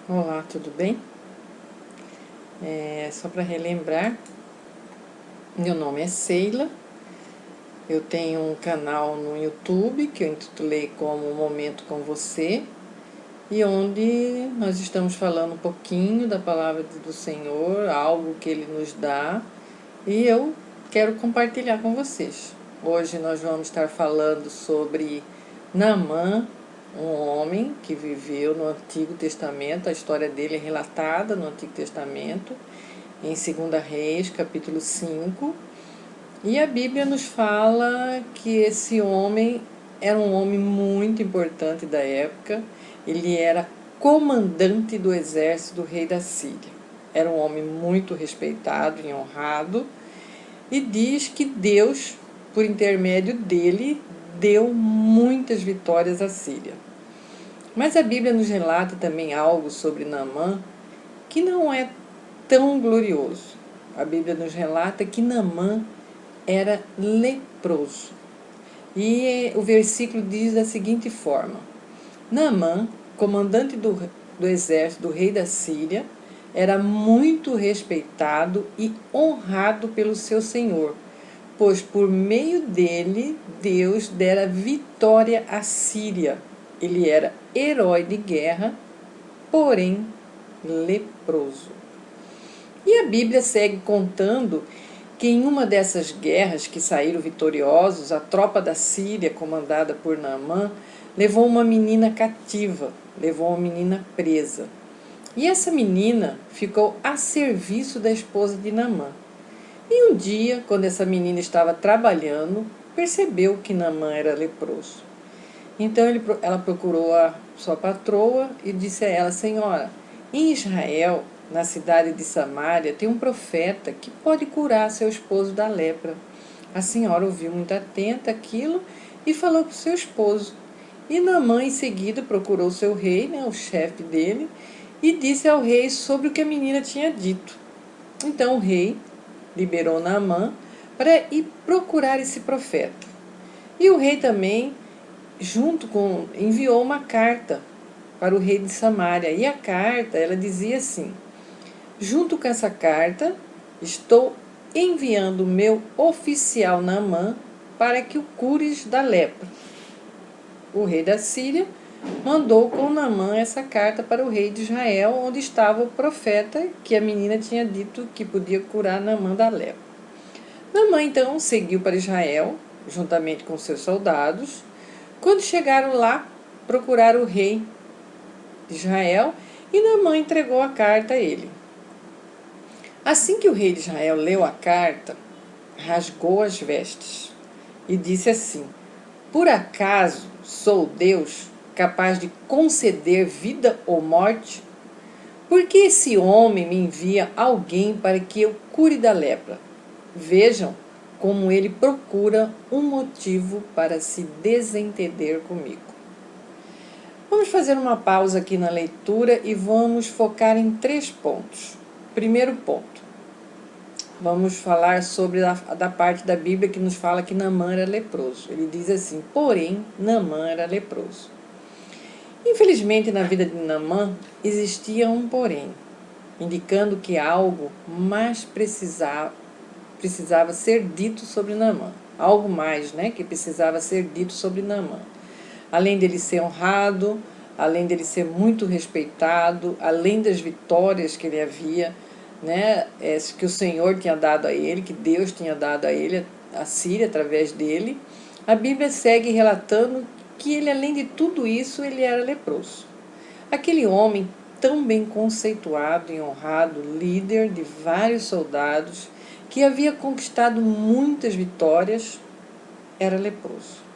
Olá, tudo bem? Só para relembrar, meu nome é Sheila, eu tenho um canal no YouTube que eu intitulei como Momento com Você e onde nós estamos falando um pouquinho da palavra do Senhor, algo que Ele nos dá, e eu quero compartilhar com vocês. Hoje nós vamos estar falando sobre Naamã, um homem que viveu no Antigo Testamento. A história dele é relatada no Antigo Testamento, em 2 Reis, capítulo 5. E a Bíblia nos fala que esse homem era um homem muito importante da época. Ele era comandante do exército do rei da Síria. Era um homem muito respeitado e honrado. E diz que Deus, por intermédio dele, deu muitas vitórias à Síria. Mas a Bíblia nos relata também algo sobre Naamã que não é tão glorioso. A Bíblia nos relata que Naamã era leproso. E o versículo diz da seguinte forma: Naamã, comandante do exército do rei da Síria, era muito respeitado e honrado pelo seu senhor, pois por meio dele Deus dera vitória à Síria. Ele era herói de guerra, porém leproso. E a Bíblia segue contando que em uma dessas guerras que saíram vitoriosos, a tropa da Síria, comandada por Naamã, levou uma menina cativa, levou uma menina presa. E essa menina ficou a serviço da esposa de Naamã. E um dia, quando essa menina estava trabalhando, percebeu que Naamã era leproso. Então ela procurou a sua patroa e disse a ela: Senhora, em Israel, na cidade de Samaria, tem um profeta que pode curar seu esposo da lepra. A senhora ouviu muito atenta aquilo e falou para o seu esposo. E Naamã, em seguida, procurou seu rei, o chefe dele, e disse ao rei sobre o que a menina tinha dito. Então o rei liberou Naamã para ir procurar esse profeta. E o rei também enviou uma carta para o rei de Samaria. E a carta, ela dizia assim: junto com essa carta, estou enviando o meu oficial Naamã para que o cures da lepra. O rei da Síria mandou com Naamã essa carta para o rei de Israel, onde estava o profeta que a menina tinha dito que podia curar Naamã da lepra. Naamã então seguiu para Israel, juntamente com seus soldados. Quando chegaram lá, procuraram o rei de Israel e Naamã entregou a carta a ele. Assim que o rei de Israel leu a carta, rasgou as vestes e disse assim: por acaso sou Deus capaz de conceder vida ou morte? Por que esse homem me envia alguém para que eu cure da lepra? Vejam como ele procura um motivo para se desentender comigo. Vamos fazer uma pausa aqui na leitura e vamos focar em 3 pontos. Primeiro ponto, vamos falar sobre da parte da Bíblia que nos fala que Naamã era leproso. Ele diz assim: porém, Naamã era leproso. Infelizmente, na vida de Naamã existia um porém, indicando que algo mais precisava ser dito sobre Naamã. Algo mais, que precisava ser dito sobre Naamã. Além dele ser honrado, além dele ser muito respeitado, além das vitórias que ele havia, que o Senhor tinha dado a ele, que Deus tinha dado a ele, a Síria, através dele, a Bíblia segue relatando que ele, além de tudo isso, ele era leproso. Aquele homem tão bem conceituado e honrado, líder de vários soldados, que havia conquistado muitas vitórias, era leproso.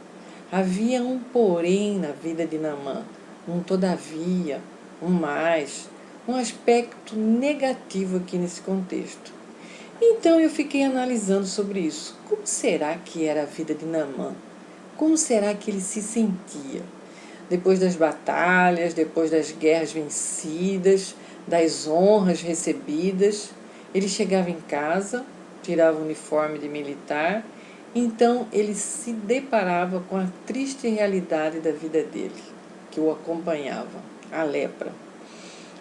Havia um porém na vida de Naamã, um todavia, um mais, um aspecto negativo aqui nesse contexto. Então eu fiquei analisando sobre isso. Como será que era a vida de Naamã? Como será que ele se sentia? Depois das batalhas, depois das guerras vencidas, das honras recebidas, ele chegava em casa, tirava o uniforme de militar. Então ele se deparava com a triste realidade da vida dele, que o acompanhava, a lepra.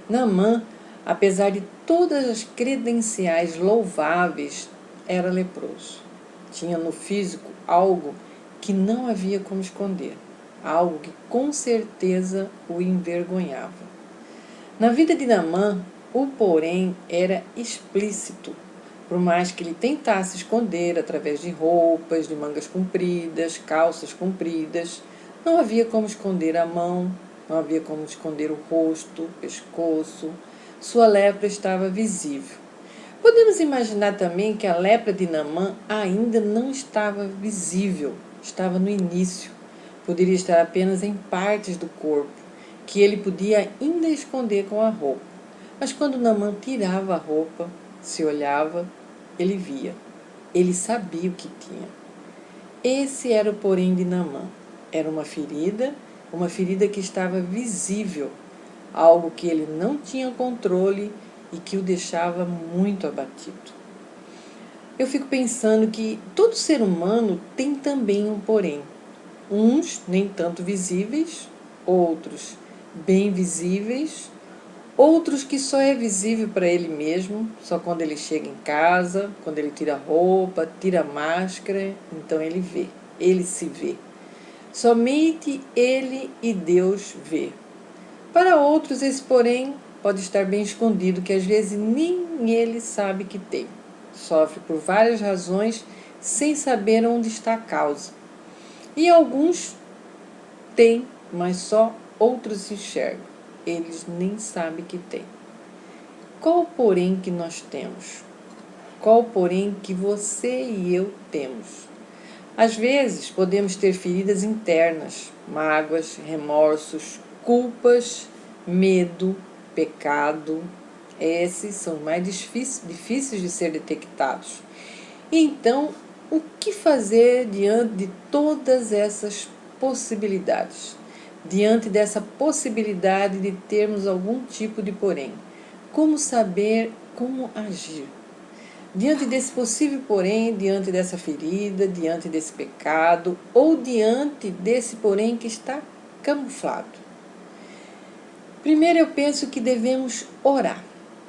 Naamã, apesar de todas as credenciais louváveis, era leproso. Tinha no físico algo que não havia como esconder, algo que com certeza o envergonhava. Na vida de Naamã, o porém era explícito, por mais que ele tentasse esconder através de roupas, de mangas compridas, calças compridas, não havia como esconder a mão, não havia como esconder o rosto, o pescoço. Sua lepra estava visível. Podemos imaginar também que a lepra de Naamã ainda não estava visível, estava no início. Poderia estar apenas em partes do corpo, que ele podia ainda esconder com a roupa. Mas quando Naamã tirava a roupa, se olhava, ele via. Ele sabia o que tinha. Esse era o porém de Naamã. Era uma ferida que estava visível, algo que ele não tinha controle e que o deixava muito abatido. Eu fico pensando que todo ser humano tem também um porém. Uns nem tanto visíveis, outros bem visíveis, outros que só é visível para ele mesmo, só quando ele chega em casa, quando ele tira a roupa, tira a máscara, então ele vê, ele se vê. Somente ele e Deus vê. Para outros, esse porém pode estar bem escondido, que às vezes nem ele sabe que tem. Sofre por várias razões, sem saber onde está a causa. E alguns têm, mas só outros enxergam. Eles nem sabem que têm. Qual porém que nós temos? Qual porém que você e eu temos? Às vezes podemos ter feridas internas, mágoas, remorsos, culpas, medo, pecado. Esses são mais difíceis de ser detectados. Então, o que fazer diante de todas essas possibilidades? Diante dessa possibilidade de termos algum tipo de porém? Como saber como agir? Diante desse possível porém, diante dessa ferida, diante desse pecado, ou diante desse porém que está camuflado. Primeiro eu penso que devemos orar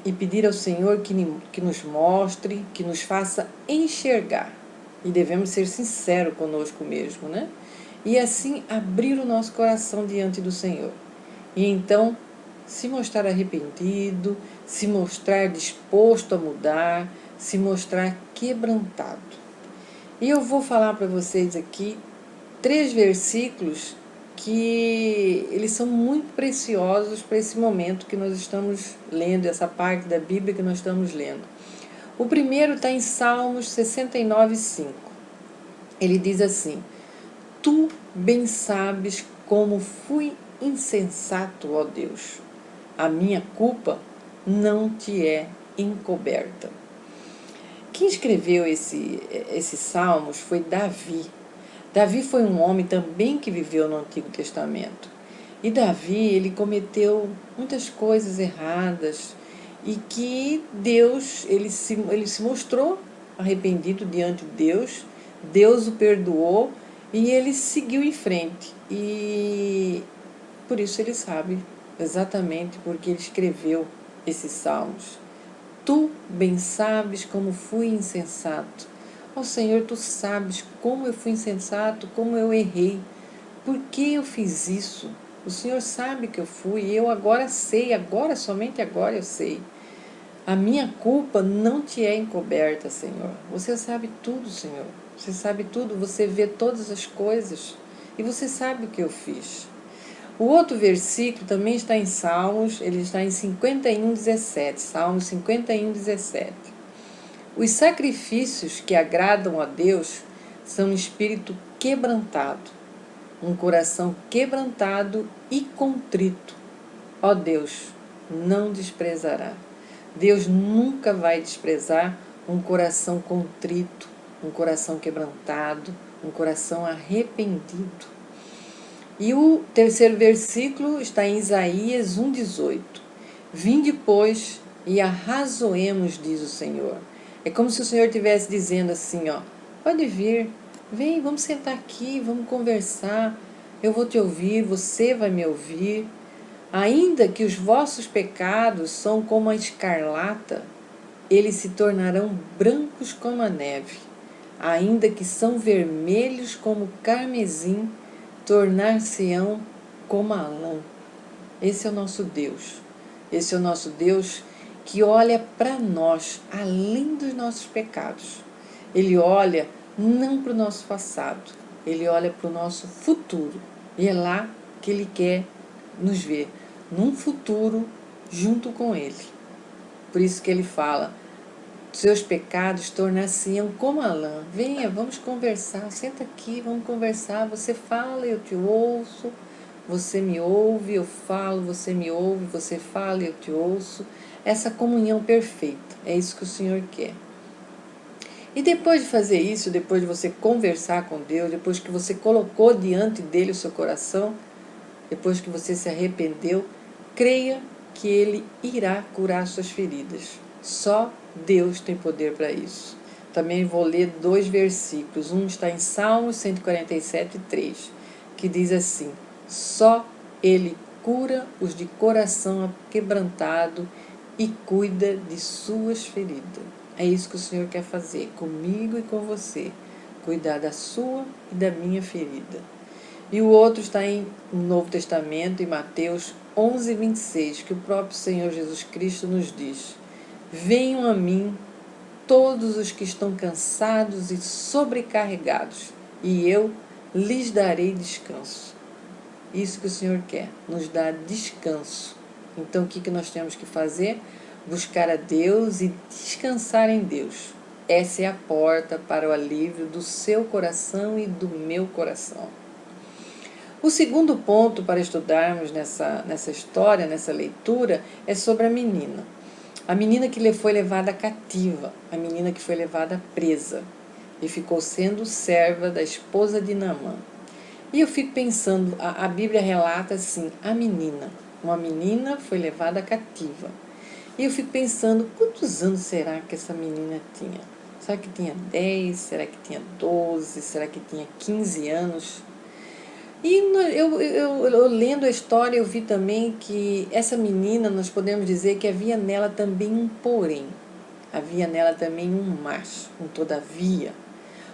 e pedir ao Senhor que nos mostre, que nos faça enxergar. E devemos ser sinceros conosco mesmo, né? E assim abrir o nosso coração diante do Senhor. E então se mostrar arrependido, se mostrar disposto a mudar, se mostrar quebrantado. E eu vou falar para vocês aqui 3 versículos que eles são muito preciosos para esse momento que nós estamos lendo, essa parte da Bíblia que nós estamos lendo. O primeiro está em Salmos 69:5. Ele diz assim: Tu bem sabes como fui insensato, ó Deus. A minha culpa não te é encoberta. Quem escreveu esses salmos foi Davi. Davi foi um homem também que viveu no Antigo Testamento. E Davi, ele cometeu muitas coisas erradas e que Deus, ele se mostrou arrependido diante de Deus, Deus o perdoou e ele seguiu em frente. E por isso ele sabe exatamente porque ele escreveu esses salmos. Tu bem sabes como fui insensato. Ó Senhor, tu sabes como eu fui insensato, como eu errei. Por que eu fiz isso? O Senhor sabe que eu fui e eu agora sei, agora, somente agora eu sei. A minha culpa não te é encoberta, Senhor. Você sabe tudo, Senhor. Você sabe tudo, você vê todas as coisas e você sabe o que eu fiz. O outro versículo também está em Salmos, ele está em 51:17, Salmos 51:17. Os sacrifícios que agradam a Deus são um espírito quebrantado, um coração quebrantado e contrito. Ó Deus, não desprezará. Deus nunca vai desprezar um coração contrito, um coração quebrantado, um coração arrependido. E o terceiro versículo está em Isaías 1:18. Vinde, pois, e arrazoemos, diz o Senhor. É como se o Senhor estivesse dizendo assim, ó, pode vir, vem, vamos sentar aqui, vamos conversar, eu vou te ouvir, você vai me ouvir. Ainda que os vossos pecados são como a escarlata, eles se tornarão brancos como a neve. Ainda que são vermelhos como o carmesim, tornar-se-ão como a lã. Esse é o nosso Deus. Esse é o nosso Deus que olha para nós, além dos nossos pecados. Ele olha não para o nosso passado, Ele olha para o nosso futuro. E é lá que Ele quer nos ver, num futuro junto com Ele. Por isso que Ele fala, seus pecados tornar-se-ão como a lã. Venha, vamos conversar, senta aqui, vamos conversar. Você fala, eu te ouço. Você me ouve, eu falo, você me ouve, você fala, eu te ouço. Essa comunhão perfeita, é isso que o Senhor quer. E depois de fazer isso, depois de você conversar com Deus, depois que você colocou diante dele o seu coração, depois que você se arrependeu, creia que Ele irá curar suas feridas. Só Deus tem poder para isso. Também vou ler 2 versículos. Um está em Salmos 147, 3, que diz assim: só Ele cura os de coração quebrantado e cuida de suas feridas. É isso que o Senhor quer fazer comigo e com você. Cuidar da sua e da minha ferida. E o outro está no Novo Testamento, em Mateus 11, 26, que o próprio Senhor Jesus Cristo nos diz: venham a mim todos os que estão cansados e sobrecarregados, e eu lhes darei descanso. Isso que o Senhor quer, nos dar descanso. Então o que nós temos que fazer? Buscar a Deus e descansar em Deus. Essa é a porta para o alívio do seu coração e do meu coração. O segundo ponto para estudarmos nessa história, nessa leitura, é sobre a menina. A menina que foi levada cativa, a menina que foi levada presa e ficou sendo serva da esposa de Naamã. E eu fico pensando, a Bíblia relata assim, uma menina foi levada cativa. E eu fico pensando, quantos anos será que essa menina tinha? Será que tinha 10? Será que tinha 12? Será que tinha 15 anos? E eu lendo a história, eu vi também que essa menina, nós podemos dizer que havia nela também um porém. Havia nela também um mas, um todavia.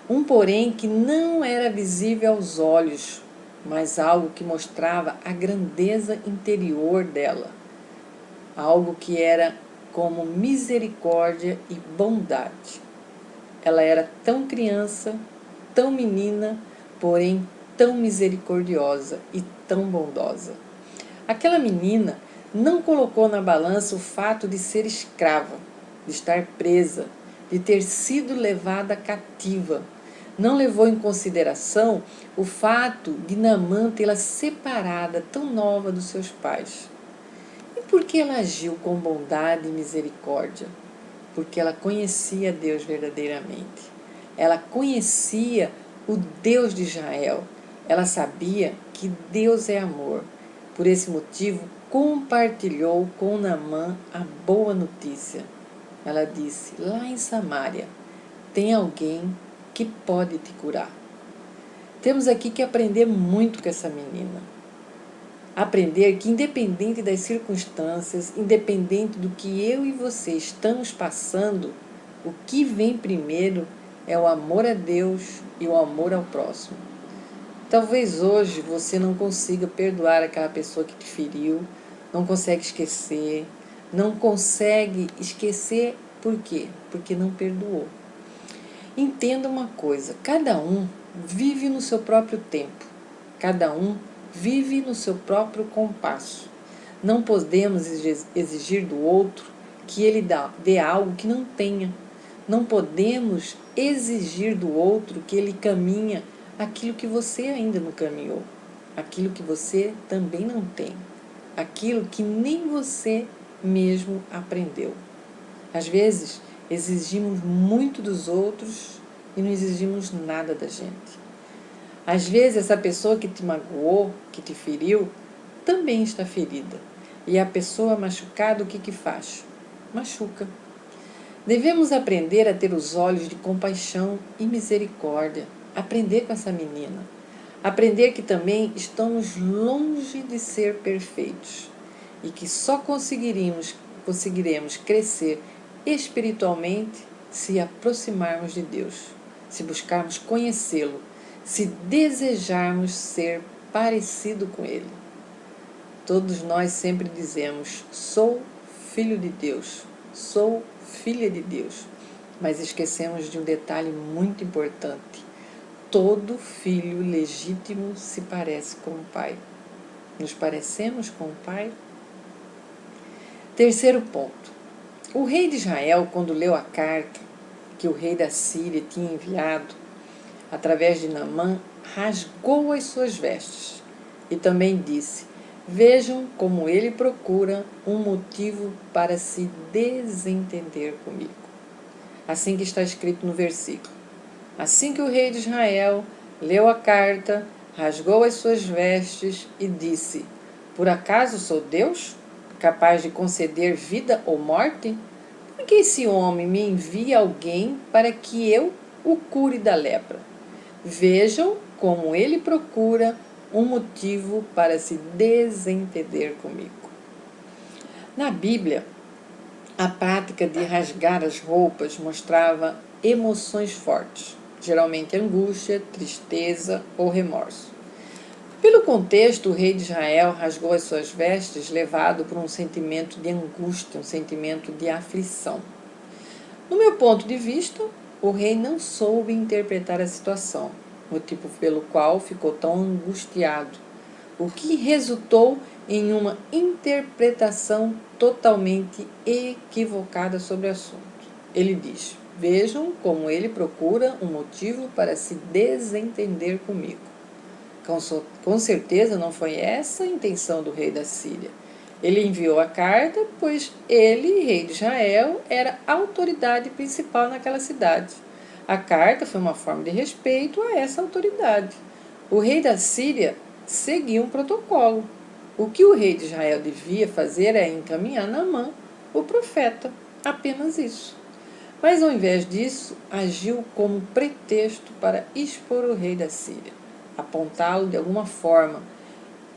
Um porém que não era visível aos olhos, mas algo que mostrava a grandeza interior dela. Algo que era como misericórdia e bondade. Ela era tão criança, tão menina, porém tão misericordiosa e tão bondosa. Aquela menina não colocou na balança o fato de ser escrava, de estar presa, de ter sido levada cativa. Não levou em consideração o fato de Naamã tê-la separada tão nova dos seus pais. E por que ela agiu com bondade e misericórdia? Porque ela conhecia Deus verdadeiramente. Ela conhecia o Deus de Israel. Ela sabia que Deus é amor. Por esse motivo, compartilhou com Naamã a boa notícia. Ela disse, lá em Samaria, tem alguém que pode te curar. Temos aqui que aprender muito com essa menina. Aprender que independente das circunstâncias, independente do que eu e você estamos passando, o que vem primeiro é o amor a Deus e o amor ao próximo. Talvez hoje você não consiga perdoar aquela pessoa que te feriu, não consegue esquecer, por quê? Porque não perdoou. Entenda uma coisa, cada um vive no seu próprio tempo, cada um vive no seu próprio compasso. Não podemos exigir do outro que ele dê algo que não tenha. Não podemos exigir do outro que ele caminhe aquilo que você ainda não caminhou, aquilo que você também não tem, aquilo que nem você mesmo aprendeu. Às vezes, exigimos muito dos outros e não exigimos nada da gente. Às vezes, essa pessoa que te magoou, que te feriu, também está ferida. E a pessoa machucada, o que faz? Machuca. Devemos aprender a ter os olhos de compaixão e misericórdia. Aprender com essa menina. Aprender que também estamos longe de ser perfeitos. e que só conseguiremos crescer espiritualmente se aproximarmos de Deus, se buscarmos conhecê-lo, se desejarmos ser parecido com Ele. Todos nós sempre dizemos: sou filho de Deus, sou filha de Deus, mas esquecemos de um detalhe muito importante: todo filho legítimo se parece com o pai. Nos parecemos com o pai? Terceiro ponto. O rei de Israel, quando leu a carta que o rei da Síria tinha enviado através de Naamã, rasgou as suas vestes e também disse: vejam como ele procura um motivo para se desentender comigo. Assim que está escrito no versículo. Assim que o rei de Israel leu a carta, rasgou as suas vestes e disse: por acaso sou Deus, capaz de conceder vida ou morte? Por que esse homem me envia alguém para que eu o cure da lepra? Vejam como ele procura um motivo para se desentender comigo. Na Bíblia, a prática de rasgar as roupas mostrava emoções fortes, geralmente angústia, tristeza ou remorso. Pelo contexto, o rei de Israel rasgou as suas vestes, levado por um sentimento de angústia, um sentimento de aflição. No meu ponto de vista, o rei não soube interpretar a situação, motivo pelo qual ficou tão angustiado, o que resultou em uma interpretação totalmente equivocada sobre o assunto. Ele diz: vejam como ele procura um motivo para se desentender comigo. Com certeza não foi essa a intenção do rei da Síria. Ele enviou a carta, pois ele, rei de Israel, era a autoridade principal naquela cidade. A carta foi uma forma de respeito a essa autoridade. O rei da Síria seguia um protocolo. O que o rei de Israel devia fazer é encaminhar Naamã, o profeta, apenas isso. Mas ao invés disso, agiu como pretexto para expor o rei da Síria, apontá-lo de alguma forma.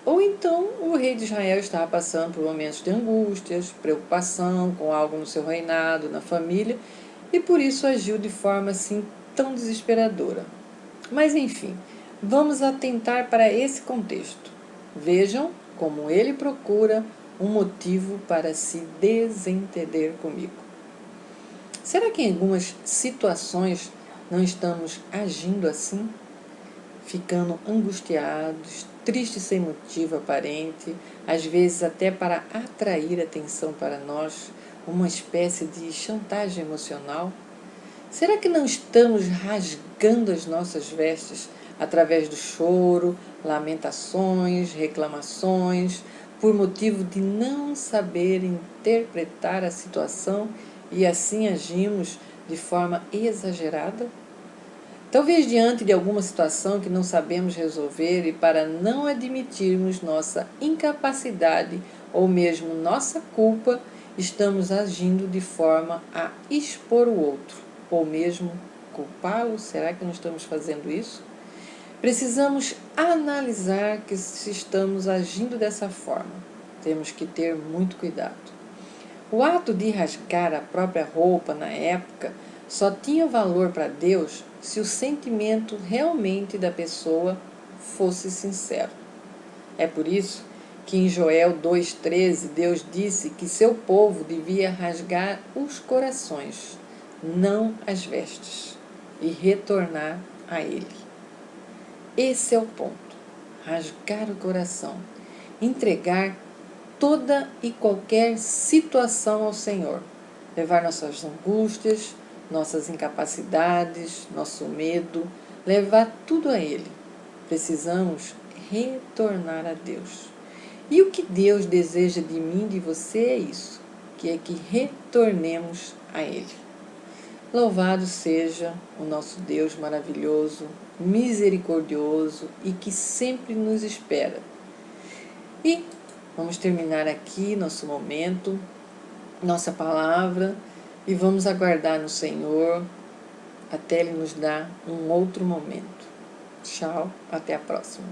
Ou então o rei de Israel estava passando por momentos de angústias, preocupação com algo no seu reinado, na família, e por isso agiu de forma assim tão desesperadora. Mas enfim, vamos atentar para esse contexto. Vejam como ele procura um motivo para se desentender comigo. Será que em algumas situações não estamos agindo assim? Ficando angustiados, tristes sem motivo aparente, às vezes até para atrair atenção para nós, uma espécie de chantagem emocional? Será que não estamos rasgando as nossas vestes através do choro, lamentações, reclamações, por motivo de não saber interpretar a situação e assim agimos de forma exagerada? Talvez diante de alguma situação que não sabemos resolver e para não admitirmos nossa incapacidade ou mesmo nossa culpa, estamos agindo de forma a expor o outro ou mesmo culpá-lo. Será que não estamos fazendo isso? Precisamos analisar que se estamos agindo dessa forma. Temos que ter muito cuidado. O ato de rasgar a própria roupa na época só tinha valor para Deus se o sentimento realmente da pessoa fosse sincero. É por isso que em Joel 2,13 Deus disse que seu povo devia rasgar os corações, não as vestes, e retornar a Ele. Esse é o ponto: rasgar o coração, entregar toda e qualquer situação ao Senhor, levar nossas angústias, nossas incapacidades, nosso medo, levar tudo a Ele. Precisamos retornar a Deus. E o que Deus deseja de mim e de você é isso, que é que retornemos a Ele. Louvado seja o nosso Deus maravilhoso, misericordioso e que sempre nos espera. E vamos terminar aqui nosso momento, nossa palavra, e vamos aguardar no Senhor até Ele nos dar um outro momento. Tchau, até a próxima.